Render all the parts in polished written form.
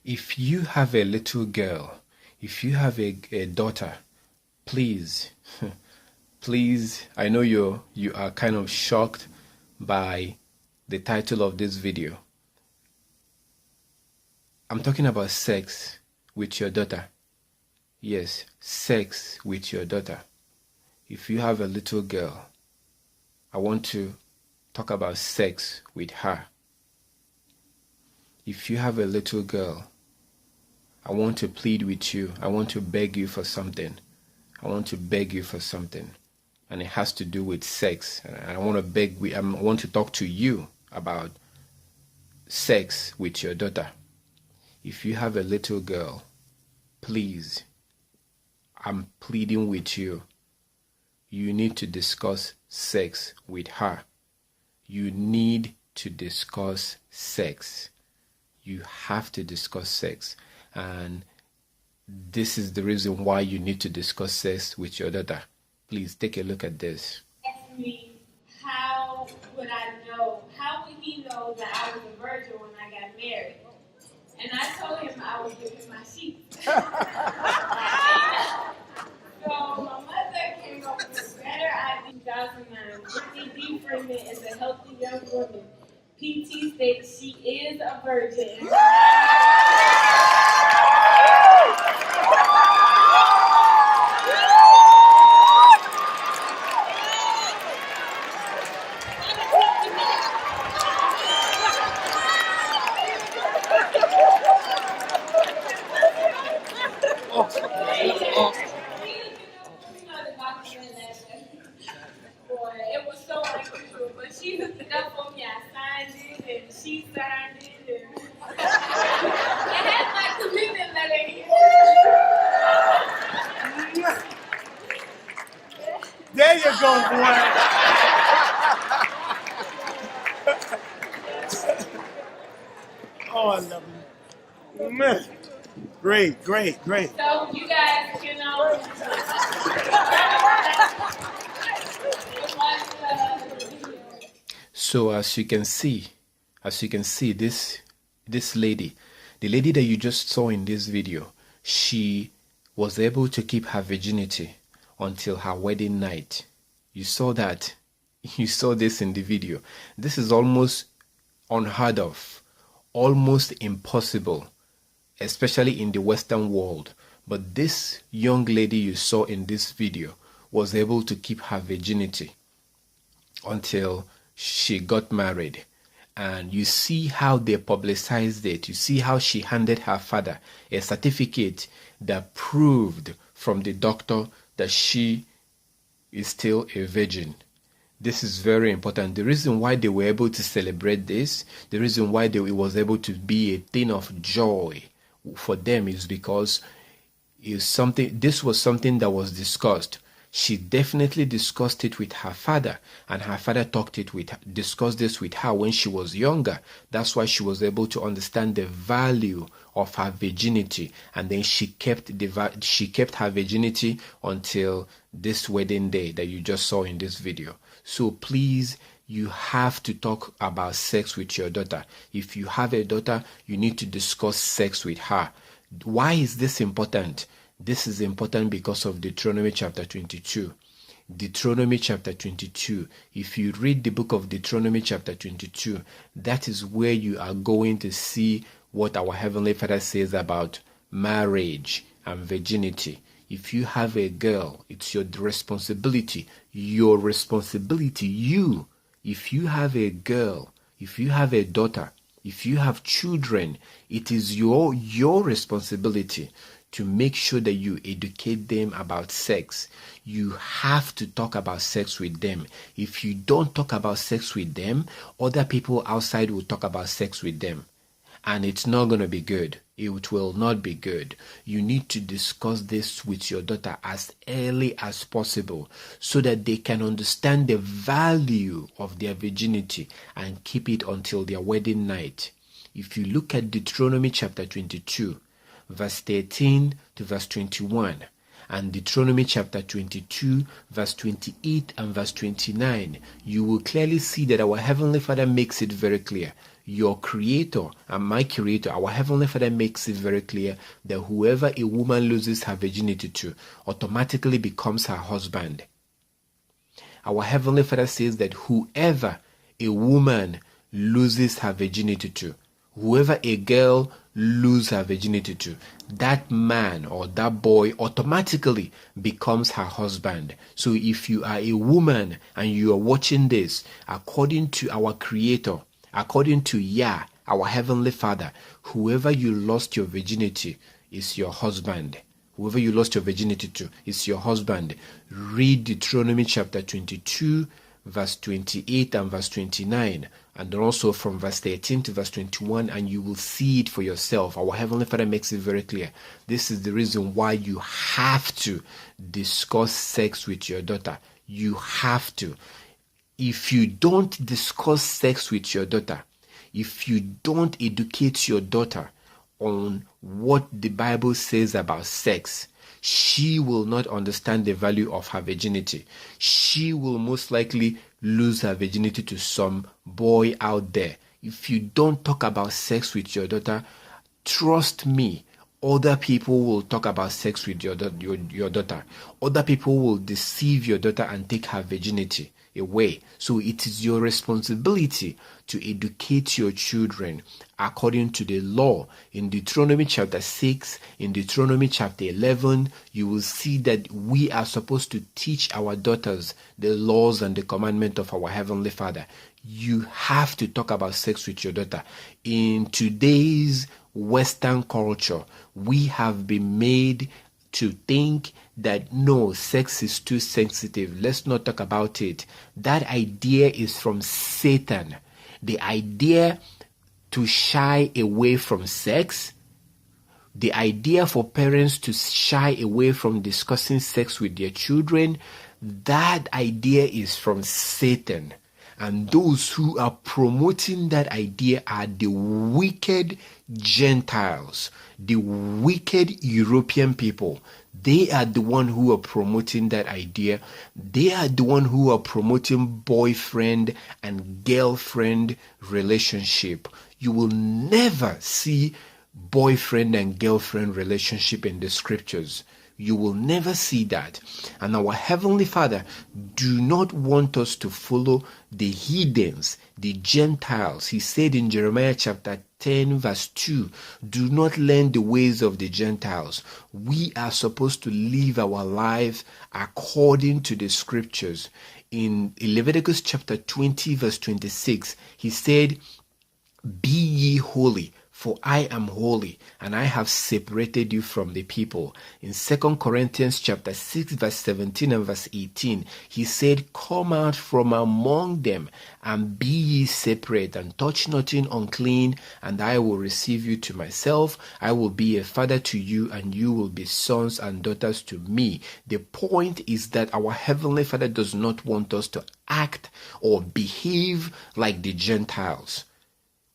If you have a little girl, if you have a daughter, please, please, I know you are kind of shocked by the title of this video. I'm talking about sex with your daughter. Yes, sex with your daughter. If you have a little girl, I want to talk about sex with her. If you have a little girl, I want to plead with you. I want to beg you for something. I want to beg you for something. And it has to do with sex. And I want to talk to you about sex with your daughter. If you have a little girl, please, I'm pleading with you. You need to discuss sex with her. You need to discuss sex. You have to discuss sex. And this is the reason why you need to discuss sex with your daughter. Please take a look at this. Asked me, how would I know? How would he know that I was a virgin when I got married? And I told him I would give him my sheets. So my mother came up with a better idea in 2009. Brittany D. Freeman is a healthy young woman. PT states she is a virgin. It was so unusual, but she hooked it up for me. I signed it, and she signed it, and it had my commitment letter here. There you go, boy. Oh, I love you. Man. Great. So you guys can So as you can see, this lady, the lady that you just saw in this video, she was able to keep her virginity until her wedding night. You saw that. You saw this in the video. This is almost unheard of, almost impossible, especially in the Western world. But this young lady you saw in this video was able to keep her virginity until she got married. And you see how they publicized it. You see how she handed her father a certificate that proved from the doctor that she is still a virgin. This is very important. The reason why they were able to celebrate this, the reason why it was able to be a thing of joy for them is because this was something that was discussed. She definitely discussed it with her father, and her father discussed this with her when she was younger. That's why she was able to understand the value of her virginity, and then she kept her virginity until this wedding day that you just saw in this video. So please, you have to talk about sex with your daughter. If you have a daughter, you need to discuss sex with her. Why is this important? This is important because of Deuteronomy chapter 22. Deuteronomy chapter 22. If you read the book of Deuteronomy chapter 22, that is where you are going to see what our Heavenly Father says about marriage and virginity. If you have a girl, it's your responsibility. Your responsibility, if you have a girl, if you have a daughter, if you have children, it is your responsibility to make sure that you educate them about sex. You have to talk about sex with them. If you don't talk about sex with them, other people outside will talk about sex with them. And it's not going to be good. It will not be good. You need to discuss this with your daughter as early as possible so that they can understand the value of their virginity and keep it until their wedding night. If you look at Deuteronomy chapter 22, verse 13 to verse 21, and Deuteronomy chapter 22, verse 28 and verse 29, you will clearly see that our Heavenly Father makes it very clear. your creator and my creator, our Heavenly Father, makes it very clear that whoever a woman loses her virginity to automatically becomes her husband. Our Heavenly Father says that whoever a woman loses her virginity to, whoever a girl loses her virginity to, that man or that boy automatically becomes her husband. So if you are a woman and you are watching this, according to our Creator, according to Yah, our Heavenly Father, whoever you lost your virginity is your husband. Whoever you lost your virginity to is your husband. Read Deuteronomy chapter 22, verse 28 and verse 29, and also from verse 13 to verse 21, and you will see it for yourself. Our Heavenly Father makes it very clear. This is the reason why you have to discuss sex with your daughter. You have to. If you don't discuss sex with your daughter, if you don't educate your daughter on what the Bible says about sex, she will not understand the value of her virginity. She will most likely lose her virginity to some boy out there. If you don't talk about sex with your daughter, trust me, other people will talk about sex with your daughter. Other people will deceive your daughter and take her virginity away. So it is your responsibility to educate your children according to the law. In Deuteronomy chapter 6, in Deuteronomy chapter 11, you will see that we are supposed to teach our daughters the laws and the commandment of our Heavenly Father. You have to talk about sex with your daughter. In today's Western culture, we have been made to think that no, sex is too sensitive. Let's not talk about it. That idea is from Satan. The idea to shy away from sex, the idea for parents to shy away from discussing sex with their children, that idea is from Satan. And those who are promoting that idea are the wicked Gentiles, the wicked European people. They are the one who are promoting that idea. They are the one who are promoting boyfriend and girlfriend relationship. You will never see boyfriend and girlfriend relationship in the scriptures. You will never see that. And our Heavenly Father do not want us to follow the heathens, the Gentiles. He said in Jeremiah chapter 10 verse 2, do not learn the ways of the Gentiles. We are supposed to live our life according to the scriptures. In Leviticus chapter 20 verse 26, he said, be ye holy, for I am holy, and I have separated you from the people. In 2 Corinthians chapter 6, verse 17 and verse 18, he said, come out from among them, and be ye separate, and touch nothing unclean, and I will receive you to myself. I will be a father to you, and you will be sons and daughters to me. The point is that our Heavenly Father does not want us to act or behave like the Gentiles.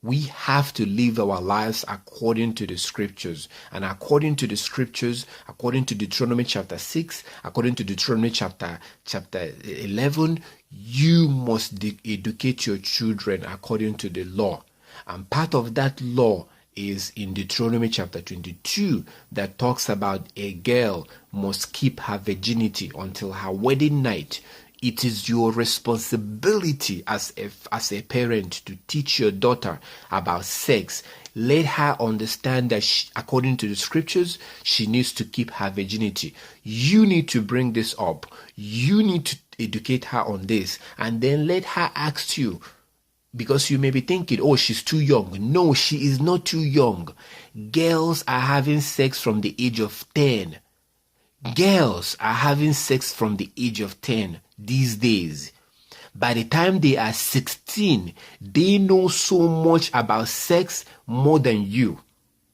We have to live our lives according to the scriptures. And according to the scriptures, according to Deuteronomy chapter 6, according to Deuteronomy chapter 11, you must educate your children according to the law. And part of that law is in Deuteronomy chapter 22 that talks about a girl must keep her virginity until her wedding night. It is your responsibility as a parent to teach your daughter about sex. Let her understand that according to the scriptures, she needs to keep her virginity. You need to bring this up. You need to educate her on this. And then let her ask you, because you may be thinking, oh, she's too young. No, she is not too young. Girls are having sex from the age of 10. Girls are having sex from the age of 10 these days. By the time they are 16, they know so much about sex more than you,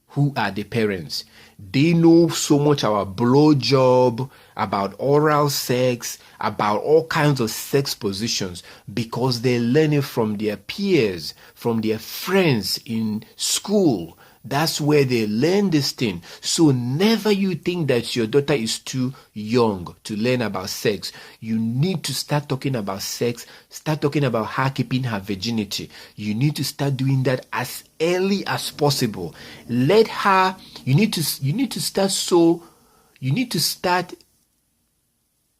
who are the parents. They know so much about blowjob, about oral sex, about all kinds of sex positions because they learn it from their peers, from their friends in school. That's where they learn this thing. So never you think that your daughter is too young to learn about sex. You need to start talking about sex. Start talking about her keeping her virginity. You need to start doing that as early as possible. Let her, you need to start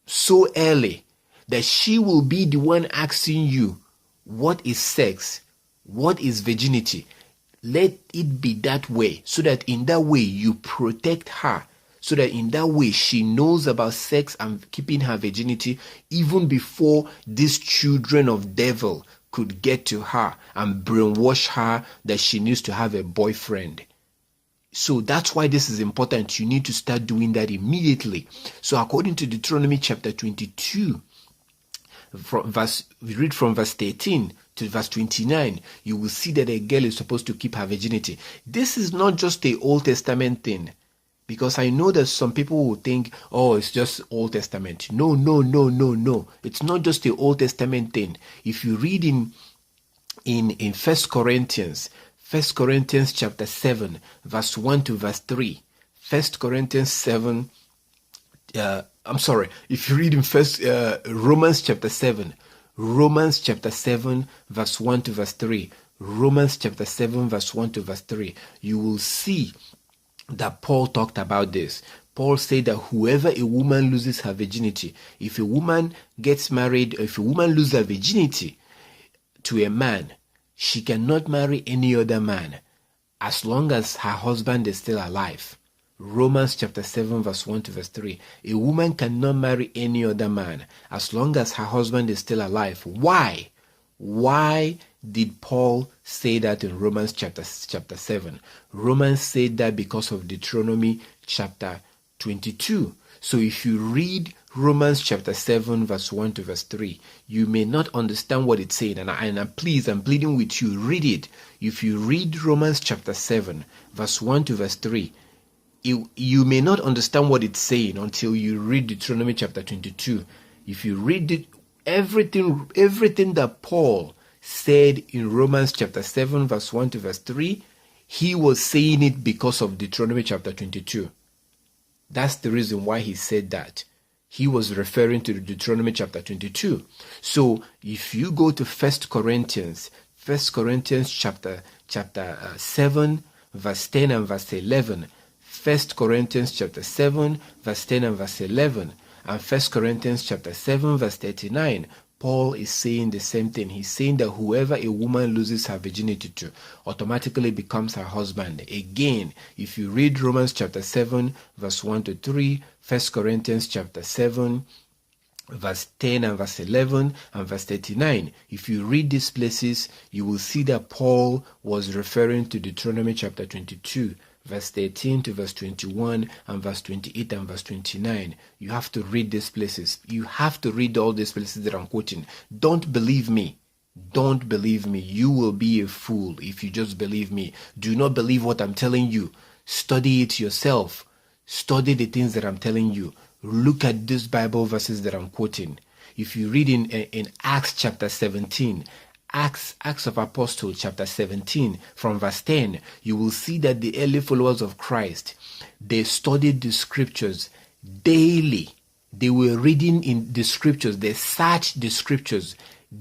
so early that she will be the one asking you, what is sex? What is virginity? Let it be that way, so that in that way you protect her, so that in that way she knows about sex and keeping her virginity even before these children of devil could get to her and brainwash her that she needs to have a boyfriend. So that's why this is important. You need to start doing that immediately. So according to Deuteronomy chapter 22, we read from verse 13 to verse 29, you will see that a girl is supposed to keep her virginity. This is not just the Old Testament thing, because I know that some people will think, oh, it's just Old Testament. No. It's not just the Old Testament thing. If you read in 1 Corinthians chapter 7, verse 1 to verse 3, 1 Corinthians 7, if you read in Romans chapter 7, verse 1 to verse 3, Romans chapter 7, verse 1 to verse 3, you will see that Paul talked about this. Paul said that whoever a woman loses her virginity, if a woman gets married, if a woman loses her virginity to a man, she cannot marry any other man as long as her husband is still alive. Romans chapter 7 verse 1 to verse 3. A woman cannot marry any other man as long as her husband is still alive. Why? Why did Paul say that in Romans chapter 7? Romans said that because of Deuteronomy chapter 22. So if you read Romans chapter 7 verse 1 to verse 3, you may not understand what it's saying. And I'm pleading with you, read it. If you read Romans chapter 7 verse 1 to verse 3, you may not understand what it's saying until you read Deuteronomy chapter 22. If you read it, everything that Paul said in Romans chapter 7 verse 1 to verse 3, he was saying it because of Deuteronomy chapter 22. That's the reason why he said that. He was referring to Deuteronomy chapter 22. So if you go to 1 Corinthians chapter 7 verse 10 and verse 11, 1 Corinthians chapter 7 verse 10 and verse 11, and 1 Corinthians chapter 7 verse 39, Paul is saying the same thing. He's saying that whoever a woman loses her virginity to automatically becomes her husband. Again, if you read Romans chapter 7 verse 1 to 3, 1 Corinthians chapter 7 verse 10 and verse 11 and verse 39, if you read these places, you will see that Paul was referring to Deuteronomy chapter 22 verse 13 to verse 21 and verse 28 and verse 29. You have to read these places. You have to read all these places that I'm quoting. Don't believe me. Don't believe me. You will be a fool if you just believe me. Do not believe what I'm telling you. Study it yourself. Study the things that I'm telling you. Look at these Bible verses that I'm quoting. If you read in Acts chapter 17, Acts of Apostles chapter 17 from verse 10, you will see that the early followers of Christ, they studied the scriptures daily. They were reading in the scriptures. They searched the scriptures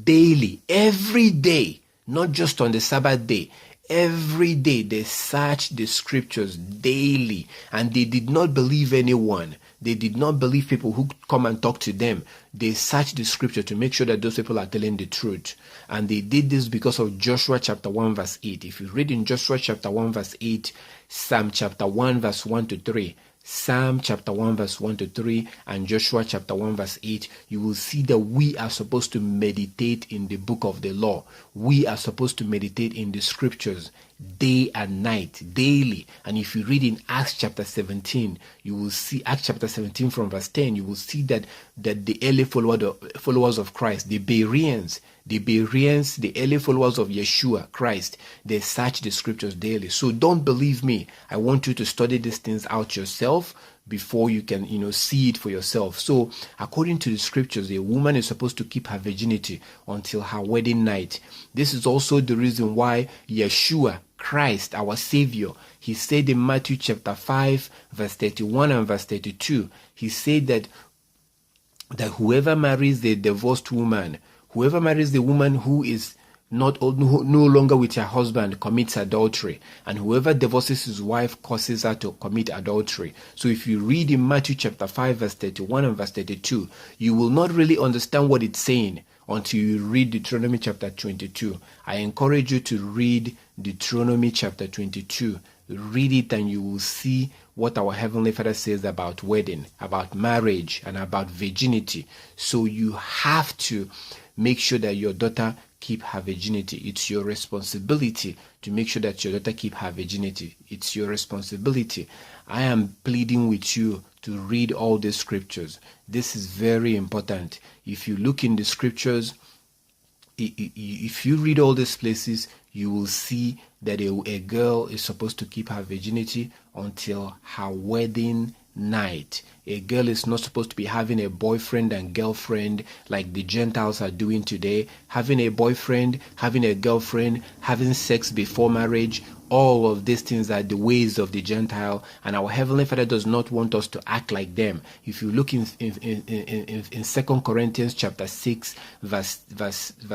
daily, every day, not just on the Sabbath day. Every day they searched the scriptures daily, and they did not believe anyone. They did not believe people who come and talk to them. They searched the scripture to make sure that those people are telling the truth. And they did this because of Joshua chapter 1 verse 8. If you read in Joshua chapter 1 verse 8, Psalm chapter 1 verse 1 to 3, Psalm chapter 1 verse 1 to 3, and Joshua chapter 1 verse 8, you will see that we are supposed to meditate in the book of the law. We are supposed to meditate in the scriptures day and night, daily. And if you read in Acts chapter 17, you will see, Acts chapter 17 from verse 10, you will see that the early followers of Christ, the Bereans, the Bereans, the early followers of Yeshua Christ, they search the scriptures daily. So don't believe me. I want you to study these things out yourself before you can, see it for yourself. So according to the scriptures, a woman is supposed to keep her virginity until her wedding night. This is also the reason why Yeshua Christ, our Savior, he said in Matthew chapter 5, verse 31 and verse 32, he said that whoever marries the divorced woman, whoever marries the woman who is no longer with her husband, commits adultery, and whoever divorces his wife causes her to commit adultery. So if you read in Matthew chapter 5 verse 31 and verse 32, you will not really understand what it's saying until you read Deuteronomy chapter 22. I encourage you to read Deuteronomy chapter 22. Read it and you will see what our Heavenly Father says about wedding, about marriage, and about virginity. So you have to make sure that your daughter keep her virginity. It's your responsibility to make sure that your daughter keep her virginity. It's your responsibility. I am pleading with you to read all the scriptures. This is very important. If you look in the scriptures, if you read all these places, you will see that a girl is supposed to keep her virginity until her wedding night. A girl is not supposed to be having a boyfriend and girlfriend like the Gentiles are doing today. Having a boyfriend, having a girlfriend, having sex before marriage. All of these things are the ways of the Gentile, and our Heavenly Father does not want us to act like them. If you look in 2 Corinthians chapter 6, verse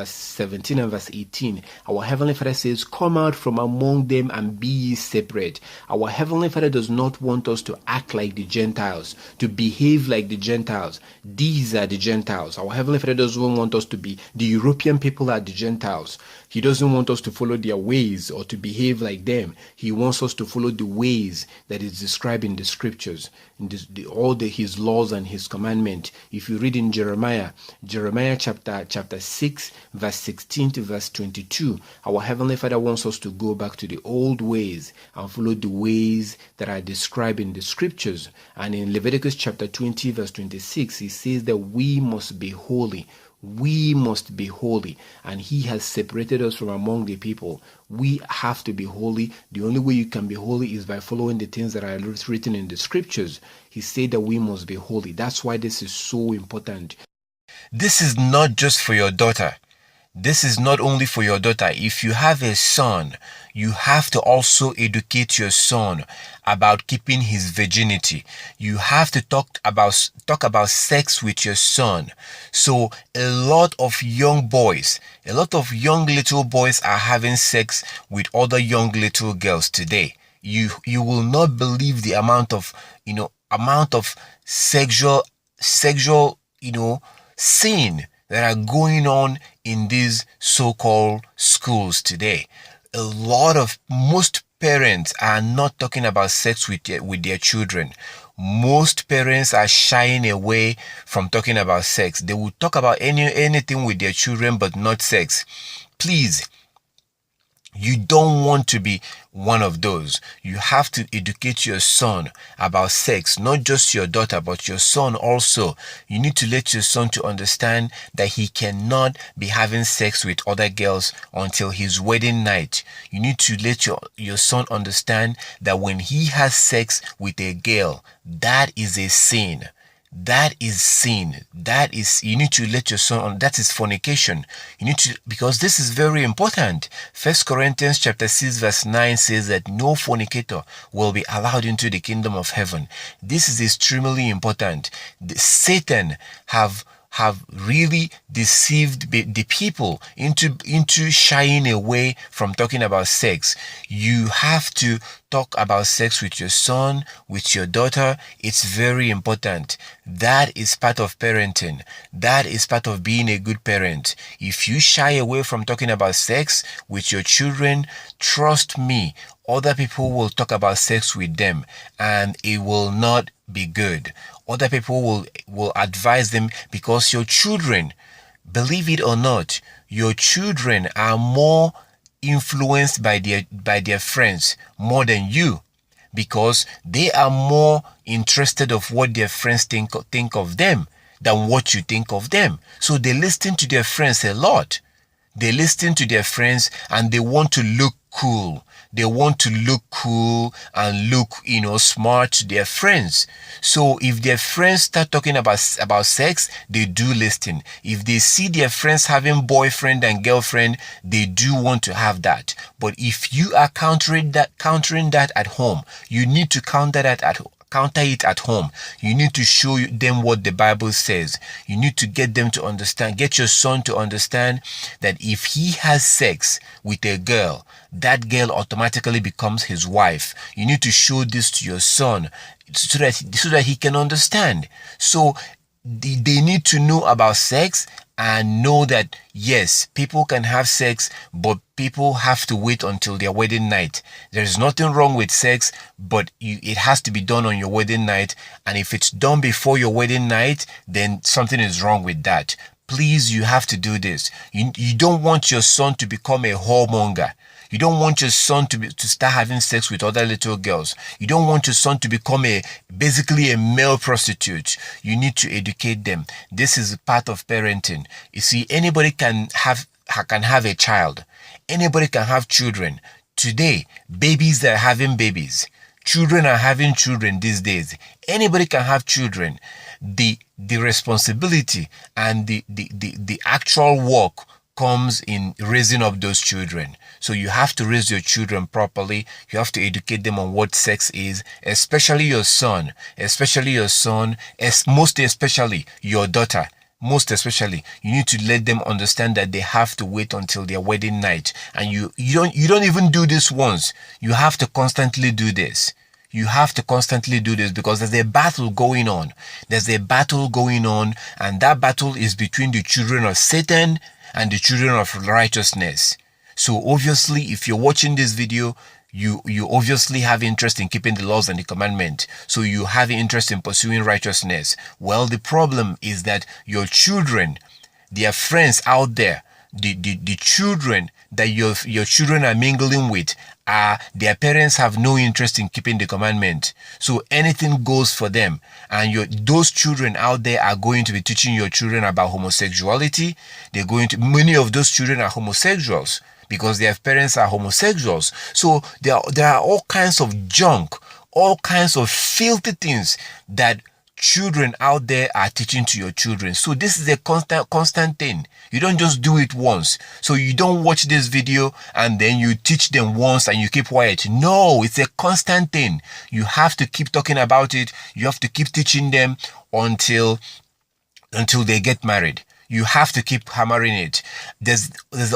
17 and verse 18, our Heavenly Father says, "Come out from among them and be ye separate." Our Heavenly Father does not want us to act like the Gentiles, to behave like the Gentiles. These are the Gentiles. Our Heavenly Father doesn't want us to be the European people are the Gentiles. He doesn't want us to follow their ways or to behave like them. He wants us to follow the ways that is described in the scriptures, in his laws and his commandment. If you read in Jeremiah chapter 6, verse 16 to verse 22, our Heavenly Father wants us to go back to the old ways and follow the ways that are described in the scriptures. And in Leviticus chapter 20, verse 26, he says that we must be holy. We must be holy, and he has separated us from among the people. We have to be holy. The only way you can be holy is by following the things that are written in the scriptures. He said that we must be holy. That's why this is so important. This is not just for your daughter. This is not only for your daughter. If you have a son, you have to also educate your son about keeping his virginity. You have to talk about sex with your son. So a lot of young little boys are having sex with other young little girls today. You will not believe the amount of sexual sin that are going on in these so-called schools today. Most parents are not talking about sex with their children. Most parents are shying away from talking about sex. They will talk about anything with their children, but not sex. Please, you don't want to be one of those. You have to educate your son about sex, not just your daughter, but your son also. You need to let your son to understand that he cannot be having sex with other girls until his wedding night. You need to let your son understand that when he has sex with a girl, that is a sin. That is sin. You need to let your son on. That is fornication. You need to, because this is very important. 1 Corinthians chapter 6 verse 9 says that no fornicator will be allowed into the kingdom of heaven. This is extremely important. Satan have really deceived the people into shying away from talking about sex. You have to talk about sex with your son, with your daughter. It's very important. That is part of parenting. That is part of being a good parent. If you shy away from talking about sex with your children, trust me, other people will talk about sex with them and it will not be good. Other people will advise them, because your children, believe it or not, your children are more influenced by their friends more than you, because they are more interested of what their friends think of them than what you think of them. So they listen to their friends a lot. They listen to their friends and they want to look cool. They want to look cool and look, smart to their friends. So if their friends start talking about sex, they do listen. If they see their friends having boyfriend and girlfriend, they do want to have that. But if you are countering that at home, you need to counter it at home. You need to show them what the Bible says. You need to get them to understand, get your son to understand that if he has sex with a girl, that girl automatically becomes his wife. You need to show this to your son so that he can understand. So they need to know about sex and know that yes, people can have sex, but people have to wait until their wedding night. There's nothing wrong with sex, but it has to be done on your wedding night. And if it's done before your wedding night, then something is wrong with that. Please, you have to do this. You don't want your son to become a whoremonger. You don't want your son to start having sex with other little girls. You don't want your son to become basically a male prostitute. You need to educate them. This is part of parenting. You see, anybody can have a child. Anybody can have children. Today, babies are having babies. Children are having children these days. Anybody can have children. The responsibility and the actual work comes in raising up those children. So you have to raise your children properly. You have to educate them on what sex is, especially your son, most especially your daughter. Most especially, you need to let them understand that they have to wait until their wedding night. And you don't even do this once. You have to constantly do this. You have to constantly do this because there's a battle going on. There's a battle going on, and that battle is between the children of Satan and the children of righteousness. So obviously, if you're watching this video, you obviously have interest in keeping the laws and the commandment. So you have interest in pursuing righteousness. Well, the problem is that your children, their friends out there, the children that your children are mingling with, their parents have no interest in keeping the commandment. So anything goes for them. And those children out there are going to be teaching your children about homosexuality. Many of those children are homosexuals because their parents are homosexuals. So there are all kinds of junk, all kinds of filthy things that children out there are teaching to your children. So this is a constant thing. You don't just do it once. So you don't watch this video and then you teach them once and you keep quiet. No, it's a constant thing. You have to keep talking about it. You have to keep teaching them until they get married. You have to keep hammering it. There's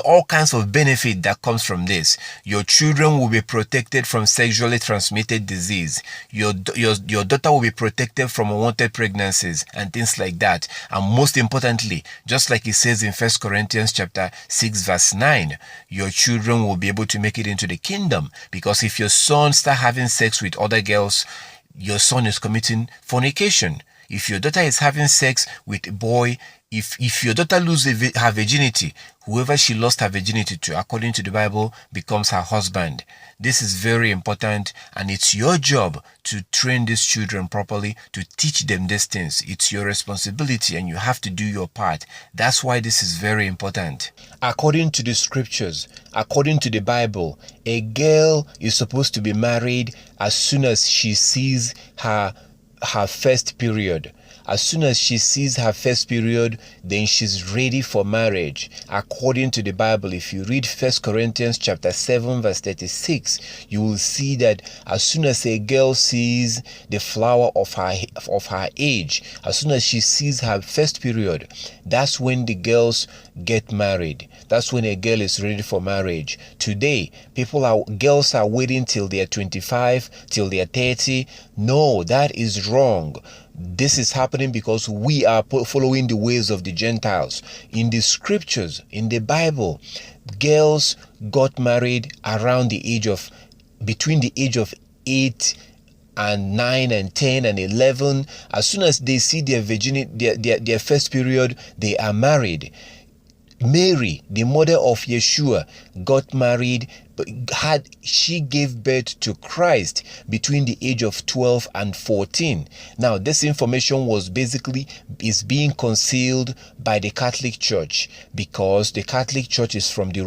all kinds of benefit that comes from this. Your children will be protected from sexually transmitted disease. Your daughter will be protected from unwanted pregnancies and things like that. And most importantly, just like it says in 1 Corinthians chapter 6 verse 9, your children will be able to make it into the kingdom. Because if your son starts having sex with other girls, your son is committing fornication. If your daughter is having sex with a boy, if your daughter loses her virginity, whoever she lost her virginity to, according to the Bible, becomes her husband. This is very important, and it's your job to train these children properly, to teach them these things. It's your responsibility, and you have to do your part. That's why this is very important. According to the scriptures, according to the Bible, a girl is supposed to be married as soon as she sees her first period. As soon as she sees her first period, then she's ready for marriage. According to the Bible, if you read 1 Corinthians chapter 7 verse 36, you will see that as soon as a girl sees the flower of her age, as soon as she sees her first period, that's when the girls get married. That's when a girl is ready for marriage. Today, girls are waiting till they're 25, till they're 30. No, that is wrong. This is happening because we are following the ways of the Gentiles. In the scriptures, in the Bible, girls got married between the age of 8 and 9 and 10 and 11. As soon as they see their virginity, their first period, they are married. Mary, the mother of Yeshua, got married she gave birth to Christ between the age of 12 and 14. Now, this information is being concealed by the Catholic Church, because the Catholic Church is from the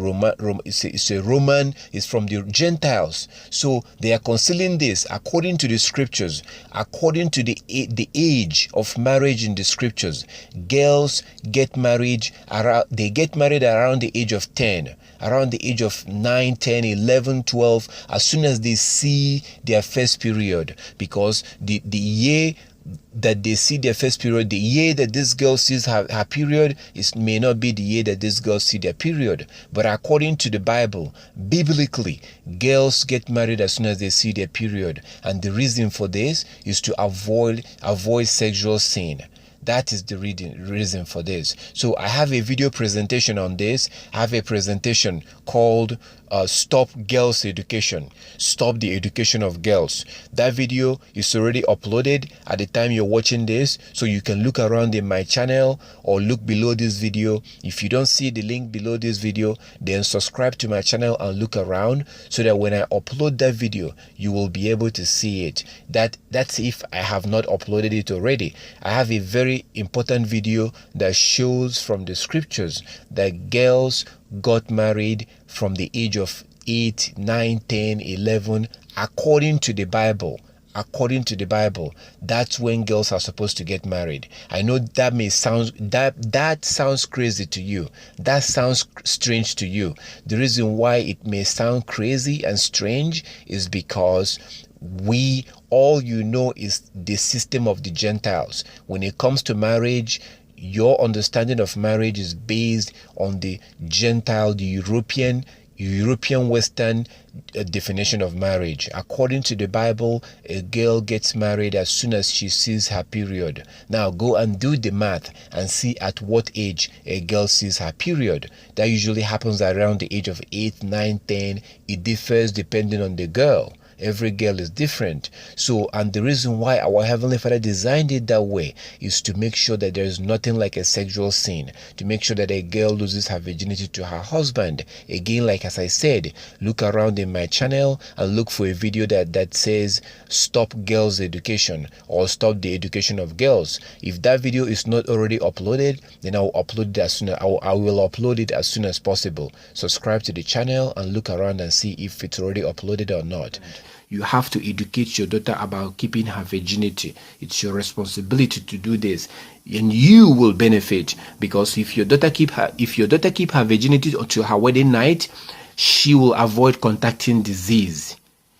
is from the Gentiles. So they are concealing this according to the scriptures, according to the age of marriage in the scriptures. Girls get married around the age of 10, around the age of 9, 10, 11, 12, as soon as they see their first period, because the year that they see their first period, the year that this girl sees her period may not be the year that this girl see their period. But according to the Bible, biblically, girls get married as soon as they see their period, and the reason for this is to avoid sexual sin. That is the reason for this. So I have a video presentation on this. I have a presentation called Stop Girls Education. Stop the Education of Girls. That video is already uploaded at the time you're watching this, so you can look around in my channel or look below this video. If you don't see the link below this video, then subscribe to my channel and look around, so that when I upload that video, you will be able to see it. That's if I have not uploaded it already. I have a very important video that shows from the scriptures that girls got married from the age of 8, 9, 10, 11, according to the Bible. According to the Bible, that's when girls are supposed to get married. I know that may sound that sounds crazy to you. That sounds strange to you. The reason why it may sound crazy and strange is because all you know is the system of the Gentiles. When it comes to marriage, your understanding of marriage is based on the Gentile, the European Western definition of marriage. According to the Bible, a girl gets married as soon as she sees her period. Now go and do the math and see at what age a girl sees her period. That usually happens around the age of 8, 9, 10. It differs depending on the girl. Every girl is different. So, and the reason why our Heavenly Father designed it that way is to make sure that there is nothing like a sexual sin, to make sure that a girl loses her virginity to her husband. Again, like as I said, look around in my channel and look for a video that says Stop Girls Education or Stop the Education of Girls. If that video is not already uploaded, then I will upload it I will upload it as soon as possible. Subscribe to the channel and look around and see if it's already uploaded or not. You have to educate your daughter about keeping her virginity. It's your responsibility to do this, and you will benefit, because if your daughter keep her virginity until her wedding night, she will avoid contacting disease.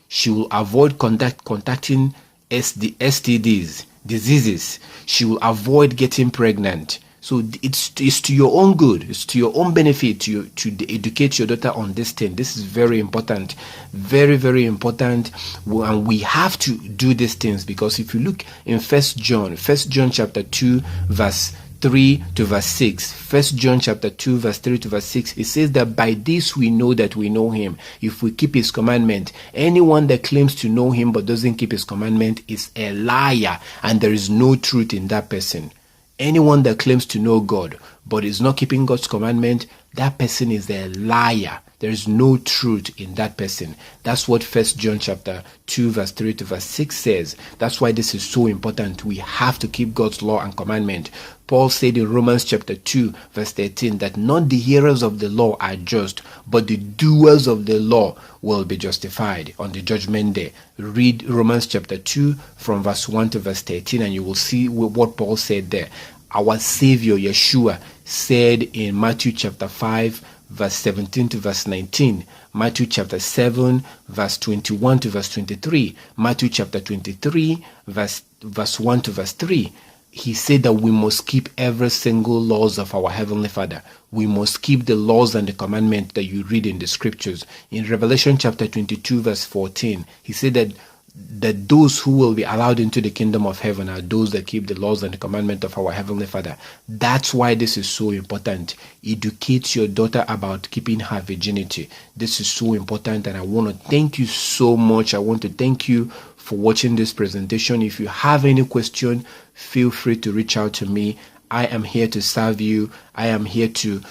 She will avoid contacting STDs, diseases. She will avoid getting pregnant. So it's to your own good. It's to your own benefit to educate your daughter on this thing. This is very important, very, very important, and we have to do these things, because if you look in First John chapter 2 verse 3 to verse 6, First John chapter 2 verse 3 to verse 6, it says that by this we know that we know him, if we keep his commandment. Anyone that claims to know him but doesn't keep his commandment is a liar, and there is no truth in that person. Anyone that claims to know God but is not keeping God's commandment, that person is a liar. There is no truth in that person. That's what First John chapter 2 verse 3 to verse 6 says. That's why this is so important. We have to keep God's law and commandment. Paul said in Romans chapter 2 verse 13 that not the hearers of the law are just, but the doers of the law will be justified on the judgment day. Read Romans chapter 2 from verse 1 to verse 13 and you will see what Paul said there. Our Savior Yeshua said in Matthew chapter 5 verse 17 to verse 19, Matthew chapter 7 verse 21 to verse 23, Matthew chapter 23 verse 1 to verse 3. He said that we must keep every single laws of our Heavenly Father. We must keep the laws and the commandment that you read in the scriptures. In Revelation chapter 22 verse 14, he said that those who will be allowed into the kingdom of heaven are those that keep the laws and the commandment of our Heavenly Father. That's why this is so important. Educate your daughter about keeping her virginity. This is so important, and I want to thank you so much. I want to thank you for watching this presentation. If you have any question, feel free to reach out to me. I am here to serve you. I am here to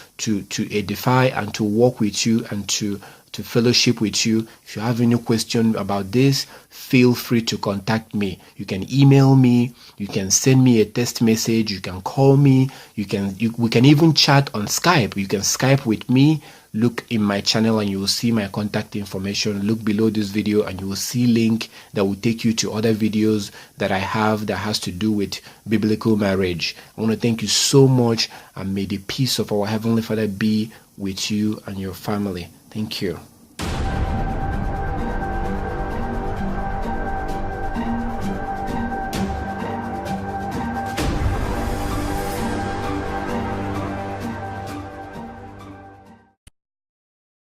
edify and to walk with you and to to fellowship with you. If you have any question about this, feel free to contact me. You can email me, you can send me a text message, you can call me, we can even chat on Skype. You can Skype with me. Look in my channel and you will see my contact information. Look below this video and you will see link that will take you to other videos that I have that has to do with biblical marriage. I want to thank you so much, and may the peace of our Heavenly Father be with you and your family. Thank you.